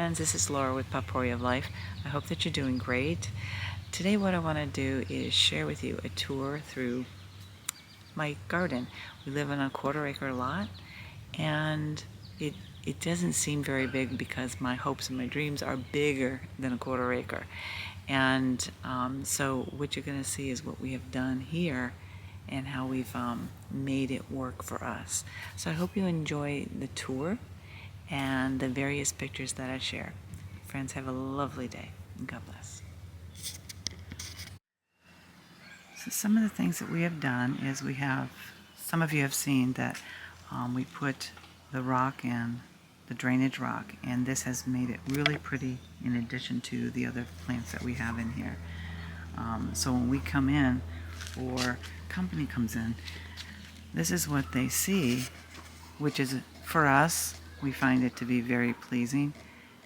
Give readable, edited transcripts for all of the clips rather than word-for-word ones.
friends, this is Laura with Potpourri of Life. I hope that you're doing great. Today what I want to do is share with you a tour through my garden. We live on a 1/4 acre lot, and it doesn't seem very big because my hopes and my dreams are bigger than a 1/4 acre. And so what you're going to see is what we have done here and how we've made it work for us. So I hope you enjoy the tour and the various pictures that I share. Friends, have a lovely day, and God bless. So some of the things that we have done is some of you have seen that we put the rock in, the drainage rock, and this has made it really pretty in addition to the other plants that we have in here. So when we come in, or company comes in, this is what they see, which is, for us, we find it to be very pleasing,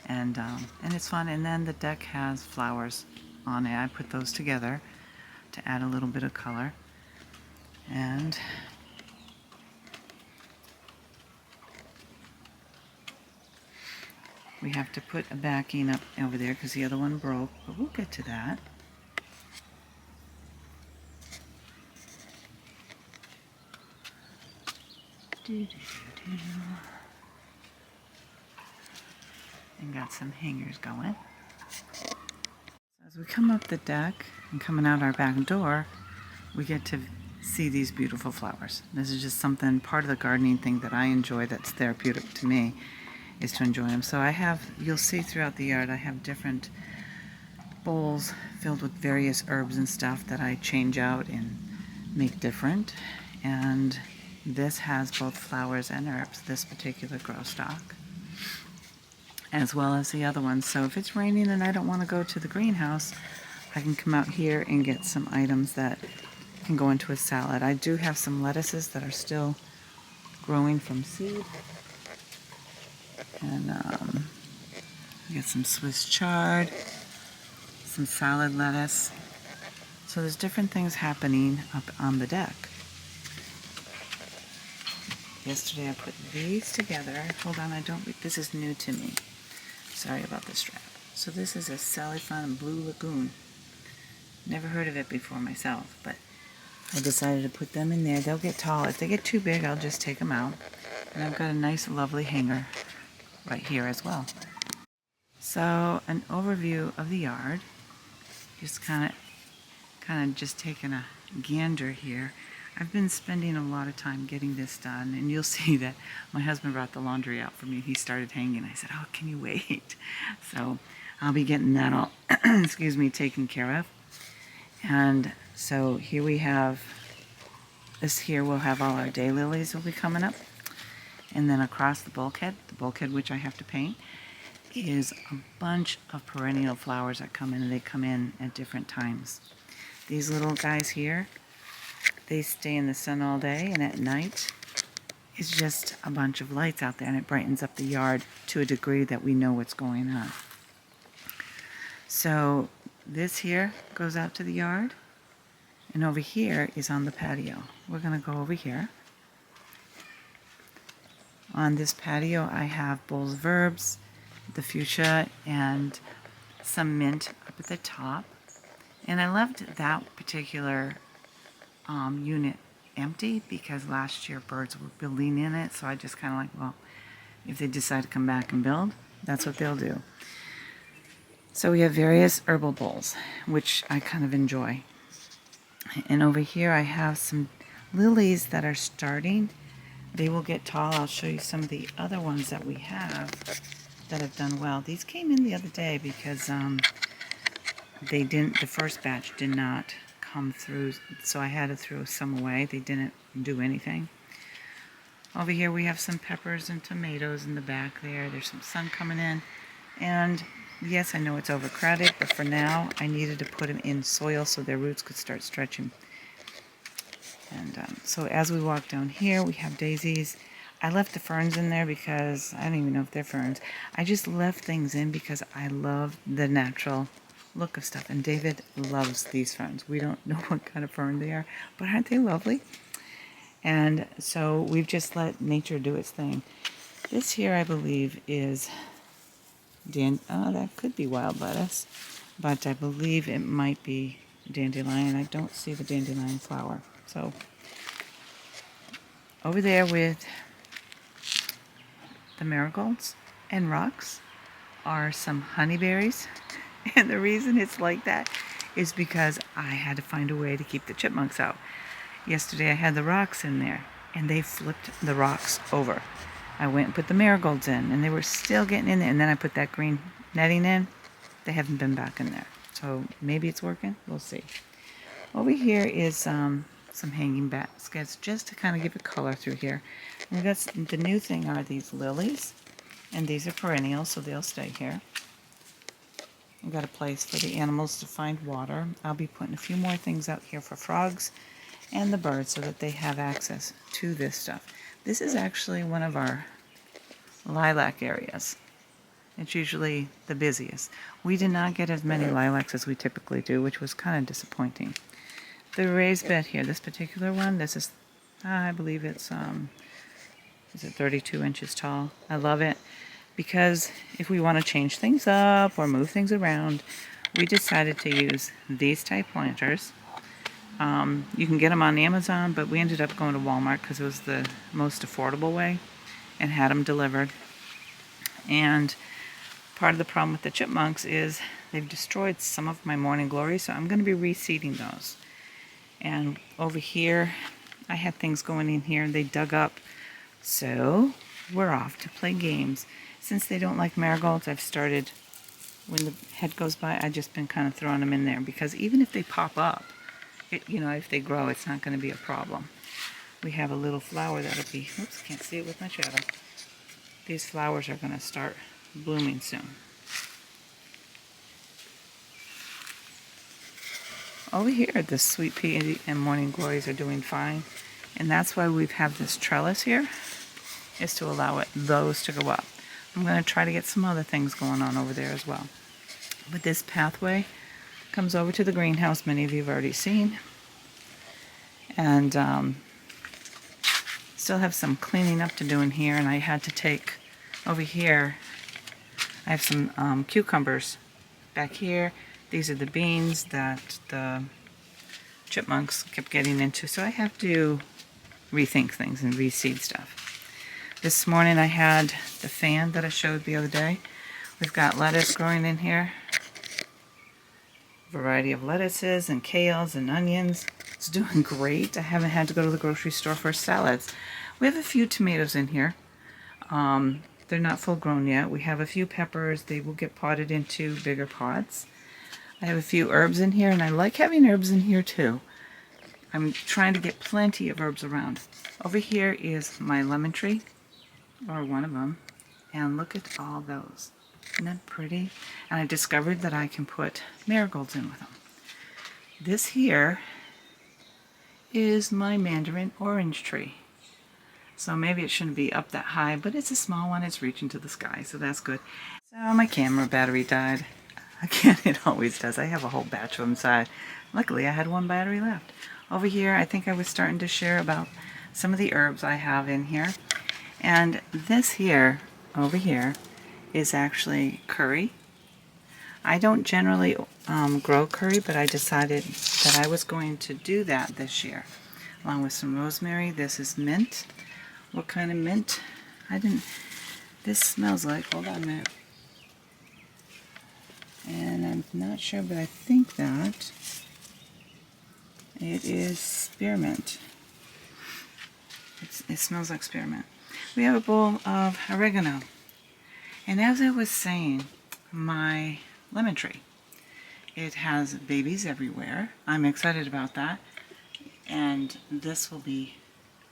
and it's fun. And then the deck has flowers on it. I put those together to add a little bit of color. And we have to put a backing up over there because the other one broke, but we'll get to that. And got some hangers going. So as we come up the deck and coming out our back door, we get to see these beautiful flowers. This is just something, part of the gardening thing that I enjoy, that's therapeutic to me, is to enjoy them. So you'll see throughout the yard, I have different bowls filled with various herbs and stuff that I change out and make different. And this has both flowers and herbs, this particular grow stock, as well as the other ones. So if it's raining and I don't want to go to the greenhouse, I can come out here and get some items that can go into a salad. I do have some lettuces that are still growing from seed. And I got some Swiss chard, some salad lettuce. So there's different things happening up on the deck. Yesterday I put these together. Hold on, this is new to me. Sorry about the strap. So this is a Salifan Blue Lagoon. Never heard of it before myself, but I decided to put them in there. They'll get tall. If they get too big, I'll just take them out. And I've got a nice, lovely hanger right here as well. So an overview of the yard. Just kind of just taking a gander here. I've been spending a lot of time getting this done, and you'll see that my husband brought the laundry out for me. He started hanging. I said, "Oh, can you wait?" So I'll be getting that all, excuse me, taken care of. And so here we have this here. We'll have all our daylilies will be coming up, and then across the bulkhead which I have to paint, is a bunch of perennial flowers that come in, and they come in at different times. These little guys here, they stay in the sun all day, and at night it's just a bunch of lights out there, and it brightens up the yard to a degree that we know what's going on. So this here goes out to the yard, and over here is on the patio. We're going to go over here. On this patio I have bowls of herbs, the fuchsia, and some mint up at the top. And I left that particular unit empty because last year birds were building in it, so I just kind of like, well, if they decide to come back and build, that's what they'll do. So we have various herbal bowls, which I kind of enjoy. And over here I have some lilies that are starting. They will get tall. I'll show you some of the other ones that we have that have done well. These came in the other day because the first batch did not come through, so I had to throw some away. They didn't do anything. Over here we have some peppers and tomatoes in the back there. There's some sun coming in, and yes, I know it's overcrowded, but for now I needed to put them in soil so their roots could start stretching. And so as we walk down here, we have daisies. I left the ferns in there because I don't even know if they're ferns. I just left things in because I love the natural look of stuff, and David loves these ferns. We don't know what kind of fern they are, but aren't they lovely? And so we've just let nature do its thing. This here, I believe, is that could be wild lettuce, but I believe it might be dandelion. I don't see the dandelion flower. So over there with the marigolds and rocks are some honeyberries. And the reason it's like that is because I had to find a way to keep the chipmunks out. Yesterday I had the rocks in there and they flipped the rocks over. I went and put the marigolds in and they were still getting in there, and then I put that green netting in. They haven't been back in there. So maybe it's working. We'll see. Over here is some hanging baskets just to kind of give it color through here. And that's the new thing are these lilies, and these are perennials, so they'll stay here. I've got a place for the animals to find water. I'll be putting a few more things out here for frogs and the birds so that they have access to this stuff. This is actually one of our lilac areas. It's usually the busiest. We did not get as many lilacs as we typically do, which was kind of disappointing. The raised bed here, this particular one, this is, I believe it's, is it 32 inches tall? I love it because if we want to change things up or move things around, we decided to use these type planters. You can get them on Amazon, but we ended up going to Walmart because it was the most affordable way and had them delivered. And part of the problem with the chipmunks is they've destroyed some of my morning glories, so I'm going to be reseeding those. And over here, I had things going in here and they dug up. So we're off to play games. Since they don't like marigolds, I've started, when the head goes by, I've just been kind of throwing them in there because even if they pop up, if they grow, it's not going to be a problem. We have a little flower that'll be, oops, can't see it with my shadow. These flowers are going to start blooming soon. Over here, the sweet pea and morning glories are doing fine. And that's why we have this trellis here, is to allow those to go up. I'm going to try to get some other things going on over there as well. But this pathway comes over to the greenhouse, many of you have already seen. And still have some cleaning up to do in here, and I had to take over here, I have some cucumbers back here. These are the beans that the chipmunks kept getting into, so I have to rethink things and reseed stuff. This morning I had the fan that I showed the other day. We've got lettuce growing in here. Variety of lettuces and kales and onions. It's doing great. I haven't had to go to the grocery store for salads. We have a few tomatoes in here. They're not full grown yet. We have a few peppers. They will get potted into bigger pots. I have a few herbs in here, and I like having herbs in here too. I'm trying to get plenty of herbs around. Over here is my lemon tree, or one of them, and look at all those. Isn't that pretty? And I discovered that I can put marigolds in with them. This here is my mandarin orange tree. So maybe it shouldn't be up that high, but it's a small one. It's reaching to the sky, so that's good. So my camera battery died. Again, it always does. I have a whole batch of them inside. Luckily, I had one battery left. Over here, I think I was starting to share about some of the herbs I have in here. And this here, over here, is actually curry. I don't generally grow curry, but I decided that I was going to do that this year. Along with some rosemary. This is mint. What kind of mint? This smells like, hold on a minute. And I'm not sure, but I think that it is spearmint. It smells like spearmint. We have a bowl of oregano. And as I was saying, my lemon tree, it has babies everywhere. I'm excited about that. And this will be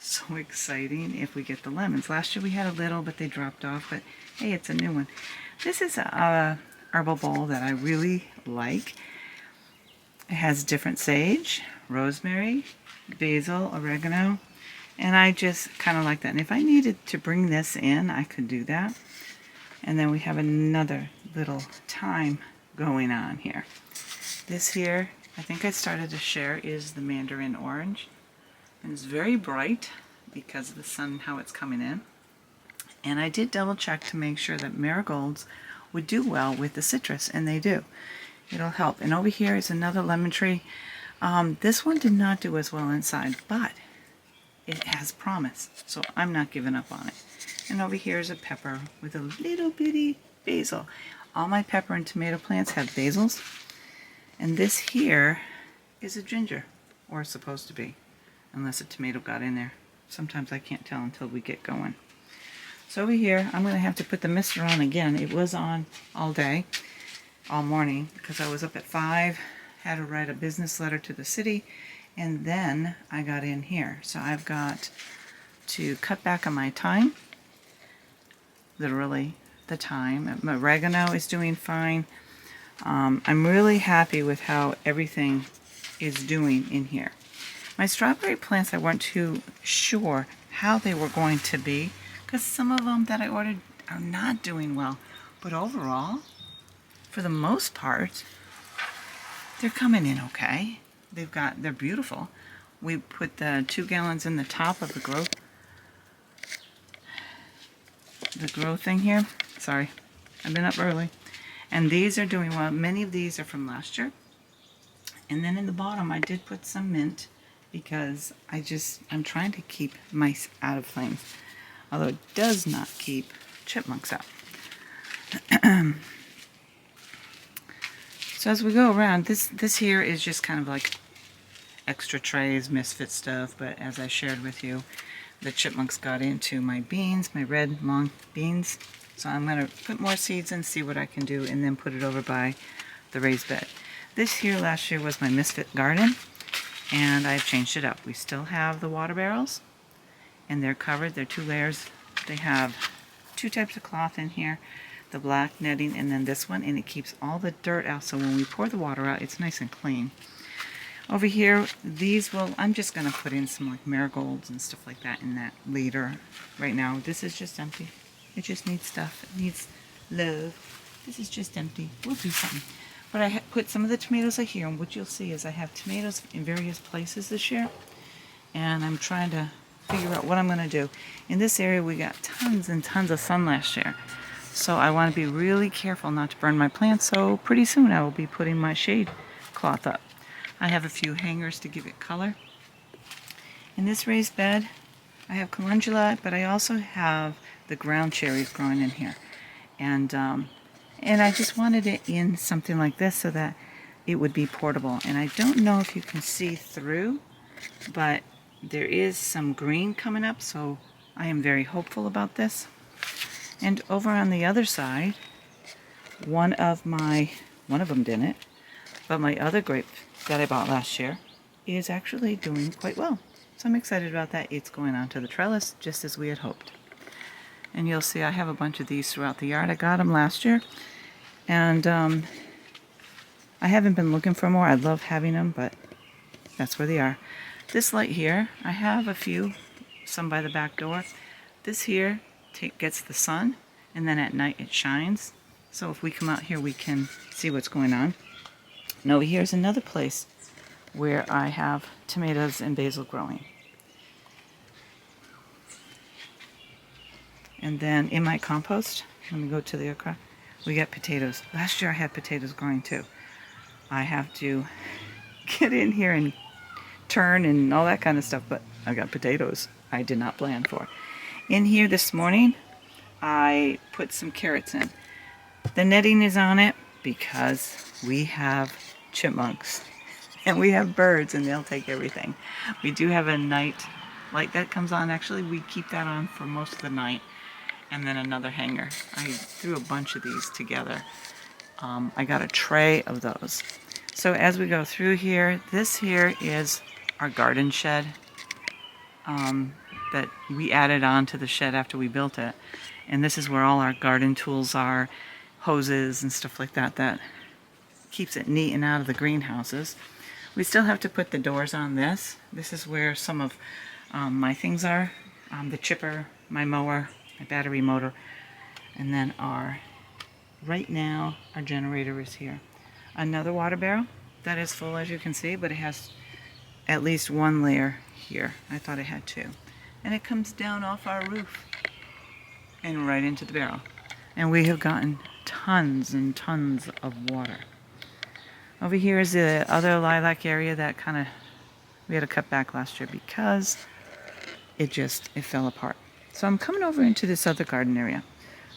so exciting if we get the lemons. Last year we had a little, but they dropped off. But hey, it's a new one. This is a herbal bowl that I really like. It has different sage, rosemary, basil, oregano, and I just kind of like that. And if I needed to bring this in, I could do that. And then we have another little thyme going on here. This here, I think I started to share, is the mandarin orange. And it's very bright because of the sun, how it's coming in. And I did double check to make sure that marigolds would do well with the citrus, and they do. It'll help. And over here is another lemon tree. This one did not do as well inside, but it has promise, so I'm not giving up on it. And over here is a pepper with a little bitty basil. All my pepper and tomato plants have basils, and this here is a ginger, or it's supposed to be, unless a tomato got in there. Sometimes I can't tell until we get going. So over here, I'm going to have to put the mister on again. It was on all day, all morning, because I was up at 5, had to write a business letter to the city, and then I got in here. So I've got to cut back on my time, literally the time. My oregano is doing fine. I'm really happy with how everything is doing in here. My strawberry plants, I weren't too sure how they were going to be, because some of them that I ordered are not doing well. But overall, for the most part, they're coming in okay. They're beautiful. We put the 2 gallons in the top of the grow thing here. Sorry, I've been up early. And these are doing well. Many of these are from last year. And then in the bottom, I did put some mint, because I'm trying to keep mice out of flames. Although it does not keep chipmunks out. So as we go around, this here is just kind of like extra trays, misfit stuff, but as I shared with you, the chipmunks got into my beans, my red long beans. So I'm going to put more seeds and see what I can do, and then put it over by the raised bed. This here last year was my misfit garden, and I've changed it up. We still have the water barrels, and they're covered. They're 2 layers. They have 2 types of cloth in here, the black netting and then this one, and it keeps all the dirt out, so when we pour the water out, it's nice and clean. Over here, I'm just going to put in some like marigolds and stuff like that in that later. Right now, this is just empty. It just needs stuff. It needs love. This is just empty. We'll do something. But I put some of the tomatoes out here, and what you'll see is I have tomatoes in various places this year, and I'm trying to figure out what I'm going to do. In this area, we got tons and tons of sun last year, so I want to be really careful not to burn my plants, so pretty soon I will be putting my shade cloth up. I have a few hangers to give it color. In this raised bed, I have calendula, but I also have the ground cherries growing in here. And I just wanted it in something like this so that it would be portable. And I don't know if you can see through, but there is some green coming up, so I am very hopeful about this. And over on the other side, one of them didn't, but my other grape that I bought last year is actually doing quite well. So I'm excited about that. It's going onto the trellis just as we had hoped. And you'll see I have a bunch of these throughout the yard. I got them last year, and I haven't been looking for more. I love having them, but that's where they are. This light here, I have a few, some by the back door. This here gets the sun, and then at night it shines. So if we come out here, we can see what's going on. And over here is another place where I have tomatoes and basil growing. And then in my compost, let me go to the okra, we got potatoes. Last year I had potatoes growing too. I have to get in here and turn and all that kind of stuff, but I got potatoes I did not plan for. In here this morning, I put some carrots in. The netting is on it because we have chipmunks and we have birds, and they'll take everything. We do have a night light that comes on. Actually, we keep that on for most of the night. And then another hanger. I threw a bunch of these together. I got a tray of those. So as we go through here, this here is our garden shed that we added on to the shed after we built it. And this is where all our garden tools are, hoses and stuff like that, that keeps it neat and out of the greenhouses. We still have to put the doors on this. This is where some of my things are. The chipper, my mower, my battery motor, and then right now our generator is here. Another water barrel that is full, as you can see, but it has at least 1 layer here. I thought it had 2. And it comes down off our roof and right into the barrel. And we have gotten tons and tons of water. Over here is the other lilac area that we had to cut back last year because it fell apart. So I'm coming over into this other garden area.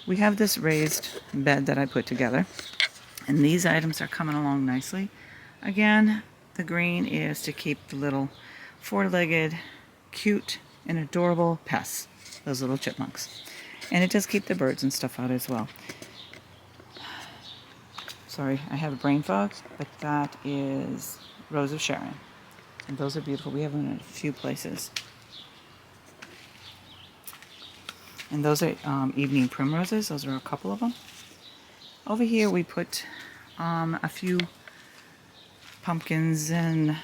We have this raised bed that I put together, and these items are coming along nicely. Again, the green is to keep the little four-legged, cute, and adorable pests, those little chipmunks. And it does keep the birds and stuff out as well. Sorry, I have a brain fog, but that is Rose of Sharon. And those are beautiful. We have them in a few places. And those are evening primroses. Those are a couple of them. Over here we put a few pumpkins and,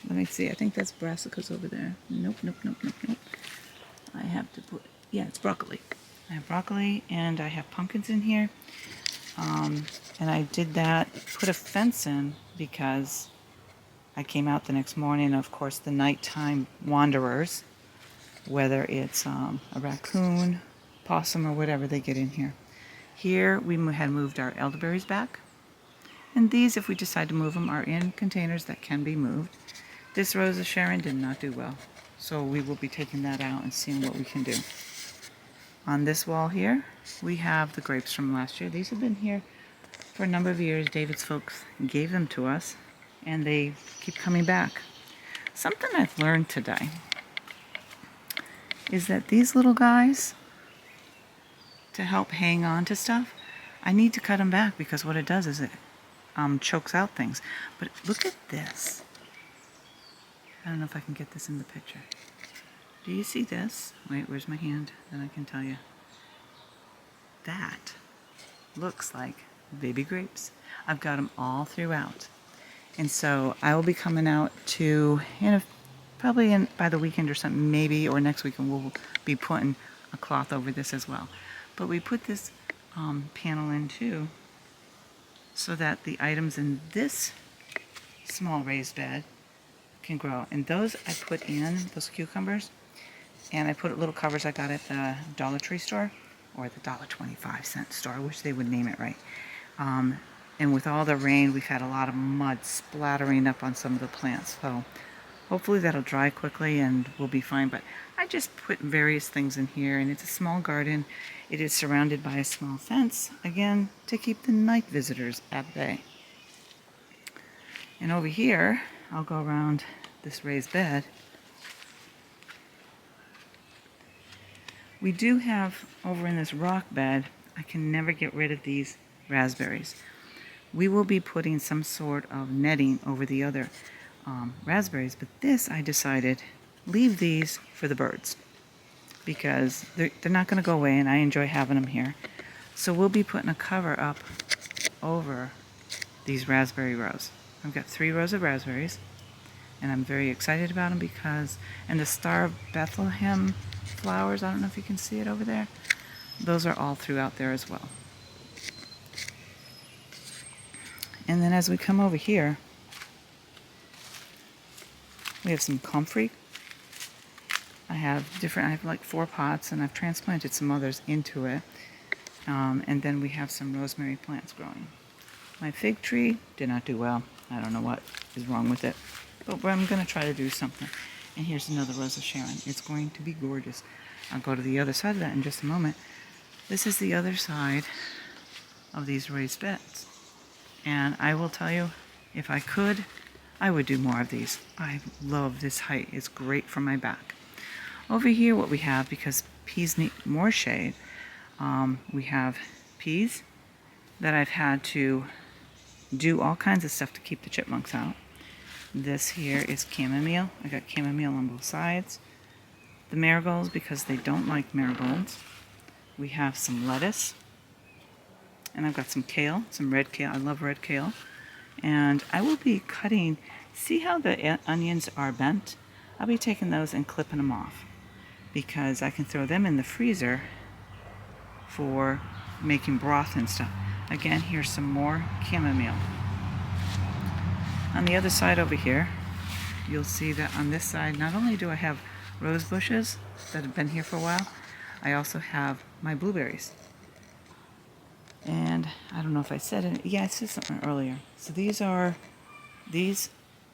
let me see, I think that's brassicas over there. Nope. I have to put, yeah, it's broccoli. I have broccoli and I have pumpkins in here. And I did that, put a fence in because I came out the next morning. Of course, the nighttime wanderers, whether it's a raccoon, possum, or whatever, they get in here. Here we had moved our elderberries back. And these, if we decide to move them, are in containers that can be moved. This Rose of Sharon did not do well. So we will be taking that out and seeing what we can do. On this wall here, we have the grapes from last year. These have been here for a number of years. David's folks gave them to us, and they keep coming back. Something I've learned today is that these little guys, to help hang on to stuff, I need to cut them back because what it does is it chokes out things. But look at this. I don't know if I can get this in the picture. Do you see this? Wait, where's my hand? Then I can tell you. That looks like baby grapes. I've got them all throughout. And so I will be coming out to, probably by the weekend or something, maybe, or next weekend, we'll be putting a cloth over this as well. But we put this panel in too, so that the items in this small raised bed can grow. And those I put in, those cucumbers, and I put little covers I got at the Dollar Tree store, or the $1.25 store. I wish they would name it right. And with all the rain, we've had a lot of mud splattering up on some of the plants. So hopefully that'll dry quickly and we'll be fine. But I just put various things in here, and it's a small garden. It is surrounded by a small fence, again, to keep the night visitors at bay. And over here, I'll go around this raised bed. We do have, over in this rock bed, I can never get rid of these raspberries. We will be putting some sort of netting over the other raspberries, but this I decided, leave these for the birds because they're not going to go away and I enjoy having them here. So we'll be putting a cover up over these raspberry rows. I've got 3 rows of raspberries and I'm very excited about them because, and the Star of Bethlehem flowers, I don't know if you can see it over there, those are all throughout there as well. And then as we come over here, we have some comfrey. I have like 4 pots and I've transplanted some others into it. And then we have some rosemary plants growing. My fig tree did not do well. I don't know what is wrong with it, but I'm going to try to do something. And here's another Rose of Sharon. It's going to be gorgeous. I'll go to the other side of that in just a moment. This is the other side of these raised beds. And I will tell you, if I could, I would do more of these. I love this height. It's great for my back. Over here, what we have, because peas need more shade, we have peas that I've had to do all kinds of stuff to keep the chipmunks out. This here is chamomile. I got chamomile on both sides. The marigolds, because they don't like marigolds. We have some lettuce. And I've got some kale, some red kale. I love red kale. And I will be cutting, see how the onions are bent? I'll be taking those and clipping them off because I can throw them in the freezer for making broth and stuff. Again, here's some more chamomile. On the other side over here, you'll see that on this side, not only do I have rose bushes that have been here for a while, I also have my blueberries. And I don't know if I said it. Yeah, I said something earlier. So these are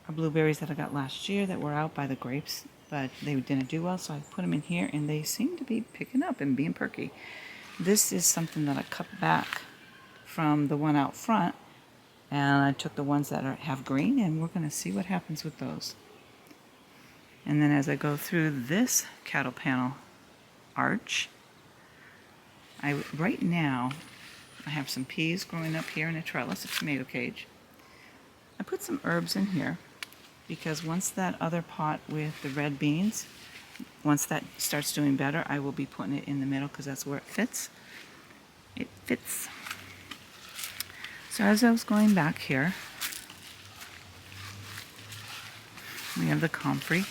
blueberries that I got last year that were out by the grapes, but they didn't do well, so I put them in here, and they seem to be picking up and being perky. This is something that I cut back from the one out front, and I took the ones that have green, and we're going to see what happens with those. And then as I go through this cattle panel arch, right now I have some peas growing up here in a trellis, a tomato cage. I put some herbs in here because once that other pot with the red beans, once that starts doing better, I will be putting it in the middle because that's where it fits. It fits. So as I was going back here, we have the comfrey.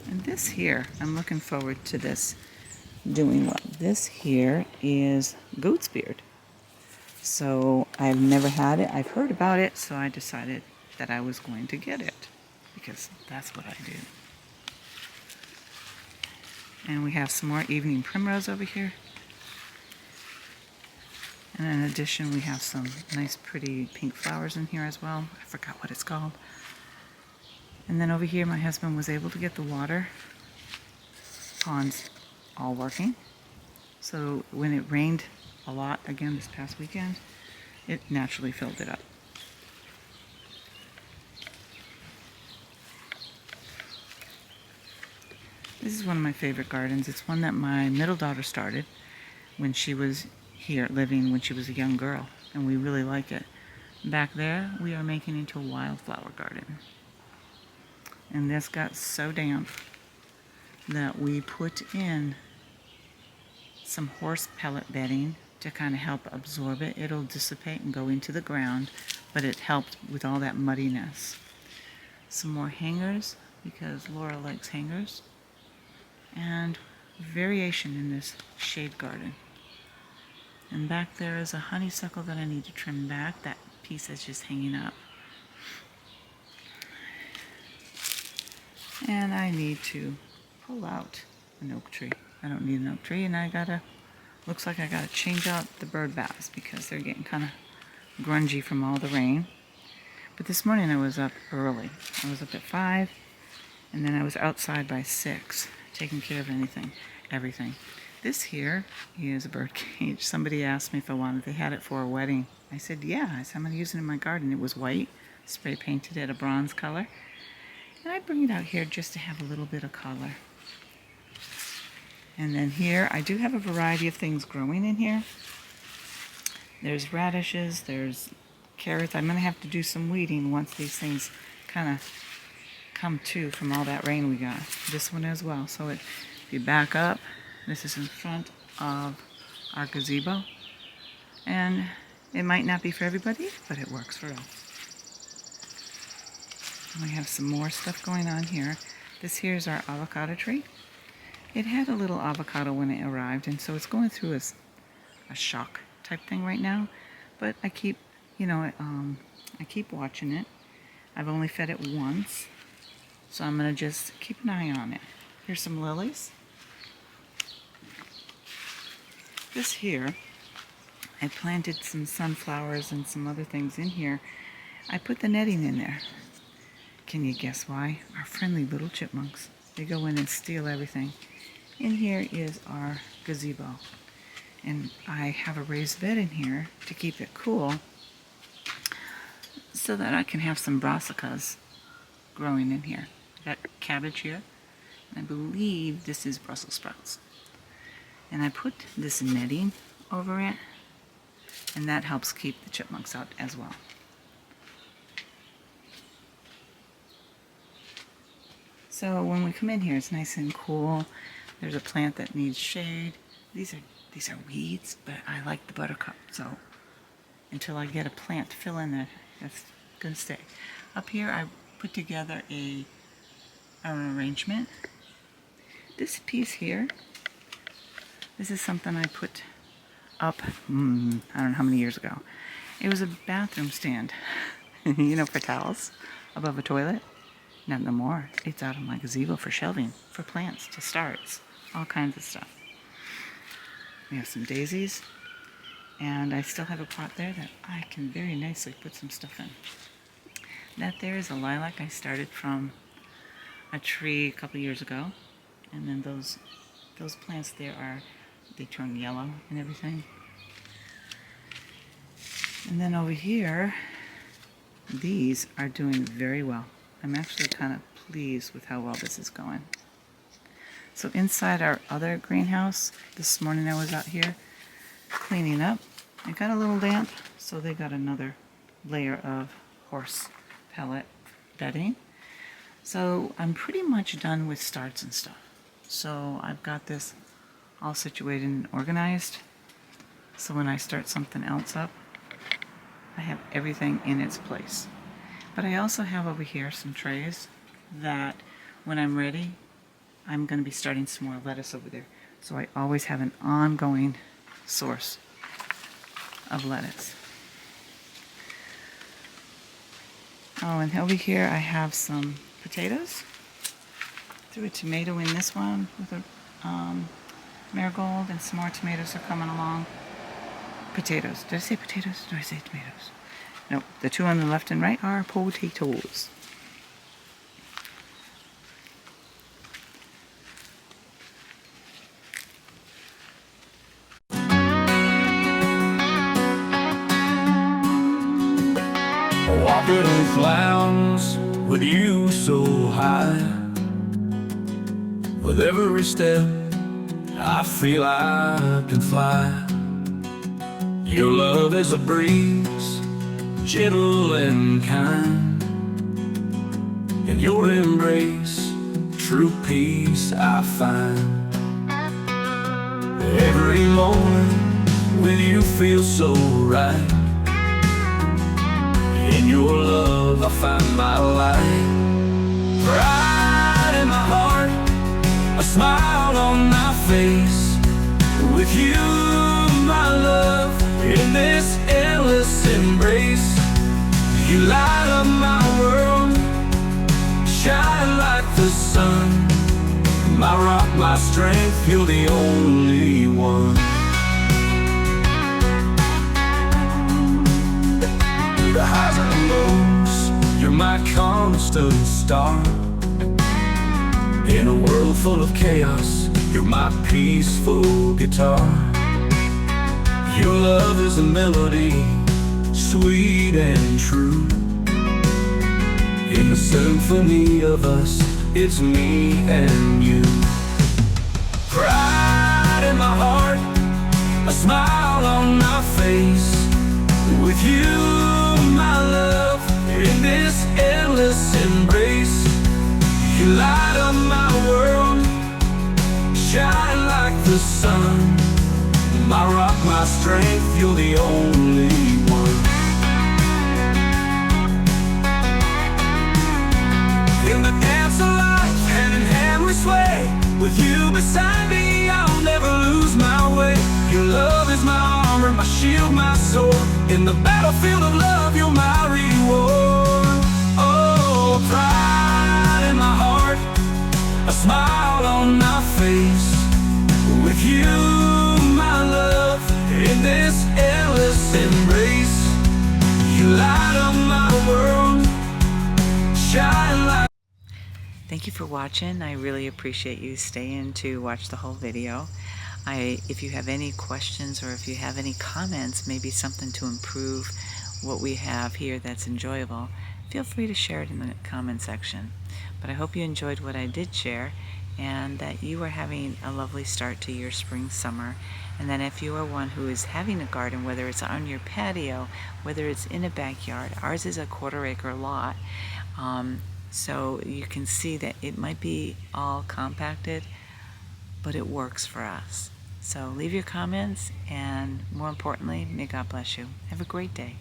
And this here, I'm looking forward to this doing well. This here is goat's beard. So I've never had it. I've heard about it, so I decided that I was going to get it because that's what I do. And we have some more evening primrose over here. And in addition, we have some nice pretty pink flowers in here as well. I forgot what it's called. And then over here, my husband was able to get the water ponds all working. So when it rained a lot again this past weekend, it naturally filled it up. This is one of my favorite gardens. It's one that my middle daughter started when she was here living when she was a young girl, and we really like it. Back there, we are making into a wildflower garden. And this got so damp that we put in some horse pellet bedding to kind of help absorb it. It'll dissipate and go into the ground, but it helped with all that muddiness. Some more hangers, because Laura likes hangers. And variation in this shade garden. And back there is a honeysuckle that I need to trim back. That piece is just hanging up. And I need to pull out an oak tree. I don't need an oak tree, and looks like I gotta change out the bird baths because they're getting kind of grungy from all the rain. But this morning I was up early. I was up at 5, and then I was outside by 6, taking care of everything. This here is a bird cage. Somebody asked me if I wanted. They had it for a wedding. I said, yeah. I said, I'm going to use it in my garden. It was white, spray painted it a bronze color. And I bring it out here just to have a little bit of color. And then here, I do have a variety of things growing in here. There's radishes, there's carrots. I'm going to have to do some weeding once these things kind of come to from all that rain we got. This one as well. So if you back up, this is in front of our gazebo. And it might not be for everybody, but it works for us. We have some more stuff going on here. This here is our avocado tree. It had a little avocado when it arrived, and so it's going through a shock type thing right now. But I keep, I keep watching it. I've only fed it once, so I'm going to just keep an eye on it. Here's some lilies. This here, I planted some sunflowers and some other things in here. I put the netting in there. Can you guess why? Our friendly little chipmunks. They go in and steal everything. In here is our gazebo. And I have a raised bed in here to keep it cool so that I can have some brassicas growing in here. I got cabbage here. And I believe this is Brussels sprouts. And I put this netting over it, and that helps keep the chipmunks out as well. So when we come in here, it's nice and cool. There's a plant that needs shade. These are weeds, but I like the buttercup. So until I get a plant to fill in there, that's gonna stay. Up here, I put together an arrangement. This piece here, this is something I put up, I don't know how many years ago. It was a bathroom stand, for towels above a toilet. Not no more. It's out of my gazebo for shelving, for plants, to starts, all kinds of stuff. We have some daisies, and I still have a pot there that I can very nicely put some stuff in. That there is a lilac I started from a tree a couple years ago, and then those plants there they turn yellow and everything. And then over here, these are doing very well. I'm actually kind of pleased with how well this is going. So inside our other greenhouse, this morning I was out here cleaning up. It got a little damp, so they got another layer of horse pellet bedding. So I'm pretty much done with starts and stuff. So I've got this all situated and organized. So when I start something else up, I have everything in its place. But I also have over here some trays that when I'm ready, I'm going to be starting some more lettuce over there. So I always have an ongoing source of lettuce. Oh, and over here I have some potatoes. Threw a tomato in this one with a marigold, and some more tomatoes are coming along. Potatoes. Did I say potatoes? Did I say tomatoes? No, the two on the left and right are potatoes. Walking in clouds with you so high. With every step I feel I can fly. Your love is a breeze, gentle and kind. In your embrace, true peace I find. Every moment with you feels so right. In your love I find my light. Pride in my heart, a smile on my face. With you, my love, in this endless embrace. You light up my world, shine like the sun. My rock, my strength, you're the only one. The highs and the lows, you're my constant star. In a world full of chaos, you're my peaceful guitar. Your love is a melody, sweet and true. In the symphony of us, it's me and you. Pride in my heart, a smile on my face. With you, my love, in this endless embrace. You light up my world, shine like the sun. My rock, my strength, you're the only one. In the dance of life, hand in hand we sway. With you beside me, I'll never lose my way. Your love is my armor, my shield, my sword. In the battlefield of love, you're my reward. Oh, pride in my heart, a smile on my face. With you, my love, in this endless embrace. You light up my world, shine like. Thank you for watching. I really appreciate you staying to watch the whole video. If you have any questions or if you have any comments, maybe something to improve what we have here that's enjoyable, feel free to share it in the comment section. But I hope you enjoyed what I did share, and that you are having a lovely start to your spring, summer. And then if you are one who is having a garden, whether it's on your patio, whether it's in a backyard, ours is a 1/4 acre lot, so you can see that it might be all compacted, but it works for us. So leave your comments, and more importantly, may God bless you. Have a great day.